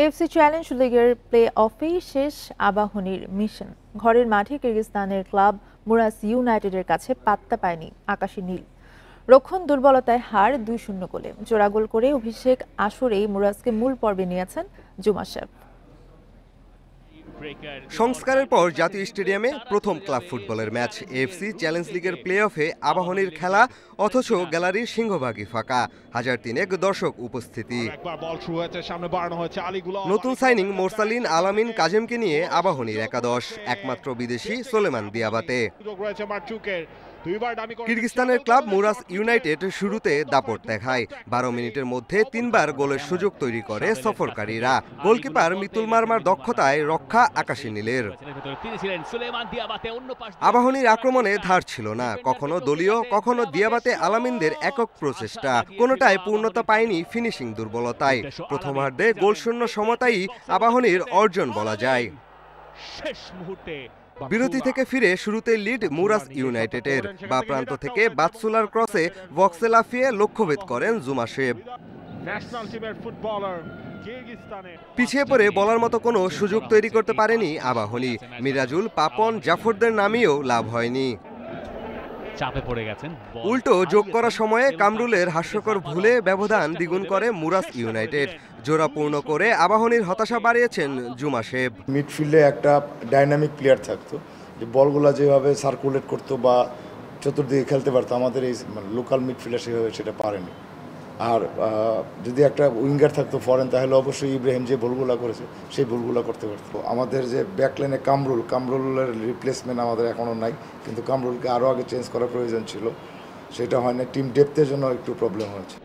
AFC challenge লিগের play অফেই শেষ আবাহনীর mission. ঘরের মাঠে কিরগিজস্তানের ক্লাব মুরাস ইউনাইটেডের কাছে পাত্তা পায়নি আকাশী নীল। রক্ষণ দুর্বলতায় হার ২-০ গোলে। জোড়া গোল করে অভিষেক আসরেই মুরাসকে মূল পর্বে নিয়েছেন জুমা শেখ। সংস্কারের পর জাতীয় স্টেডিয়ামে প্রথম ক্লাব ফুটবলের ম্যাচ এএফসি চ্যালেঞ্জ লিগের প্লে অফে আবাহনীর খেলা, অথচ গ্যালারির সিংহভাগই ফাঁকা, ১৩০০ দর্শক উপস্থিতি। নতুন সাইনিং মোরসালিন আলামিন কাজেমকে নিয়ে আবাহনীর একাদশ, একমাত্র বিদেশি সোলেমান দিয়াবাতে। কিরগিজস্তানের ক্লাব মুরাস ইউনাইটেড শুরুতে দাপট দেখায়। ১২ মিনিটের মধ্যে ৩বার গোলের সুযোগ তৈরি করে সফরকারীরা। গোলকিপার মিতুল মার্মার দক্ষতায় রক্ষা আকাশী নীলের। আবাহনীর আক্রমণে ধার ছিল না, কখনো দলীয়, কখনো দিয়াবাতে আলামিনদের একক প্রচেষ্টা। কোনোটাই পূর্ণতা পায়নি ফিনিশিং দুর্বলতায়। প্রথমার্ধে গোলশূন্য সমতাই আবাহনীর অর্জন বলা যায়। বিরতি থেকে ফিরে শুরুতে লিড মুরাস ইউনাইটেডের। বা প্রান্ত থেকে বাতসুলার ক্রসে বক্সে লাফিয়ে লক্ষ্যভেদ করেন জুমা শেখ। পিছিয়ে পড়ে বলার মতো কোনো সুযোগ তৈরি করতে পারেনি আবাহনী। মিরাজুল, পাপন, জাফরদের নামিয়েও লাভ হয়নি। উল্টো যোগ করার সময়ে কামরুলের হাস্যকর ভুলে ব্যবধান দ্বিগুণ করে মুরাস ইউনাইটেড। জোড়া পূর্ণ করে আবাহনীর হতাশা বাড়িয়েছেন জুমা শেখ। মিডফিল্ডে একটা ডাইনামিক প্লেয়ার থাকতো, যে বলগুলো যেভাবে সার্কুলেট করতো বা চতুর্দিকে খেলতে পারতো, আমাদের এই লোকাল মিডফিল্ডার সেভাবে সেটা পারেনি। আর যদি একটা উইঙ্গার থাকতো ফরেন, তাহলে অবশ্যই ইব্রাহিম যে বলগুলো করেছে সেই বলগুলো করতে পারতো। আমাদের যে ব্যাকলাইনে কামরুলের রিপ্লেসমেন্ট আমাদের এখনও নাই, কিন্তু কামরুলকে আরও আগে চেঞ্জ করার প্রয়োজন ছিল, সেটা হয় না। টিম ডেপথের জন্য একটু প্রবলেম হয়েছে।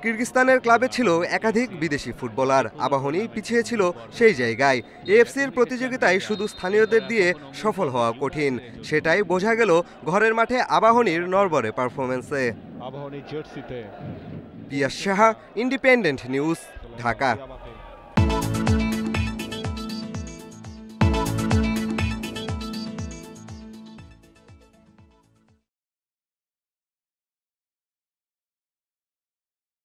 কিরগিজস্তানের ক্লাবে ছিল একাধিক বিদেশি ফুটবলার, আবাহনী পিছিয়ে ছিল সেই জায়গায়। এএফসির প্রতিযোগিতায় শুধু স্থানীয়দের দিয়ে সফল হওয়া কঠিন, সেটাই বোঝা গেল ঘরের মাঠে আবাহনীর নড়বড়ে পারফরমেন্সে। পিয়াস সাহা, ইন্ডিপেন্ডেন্ট নিউজ, ঢাকা।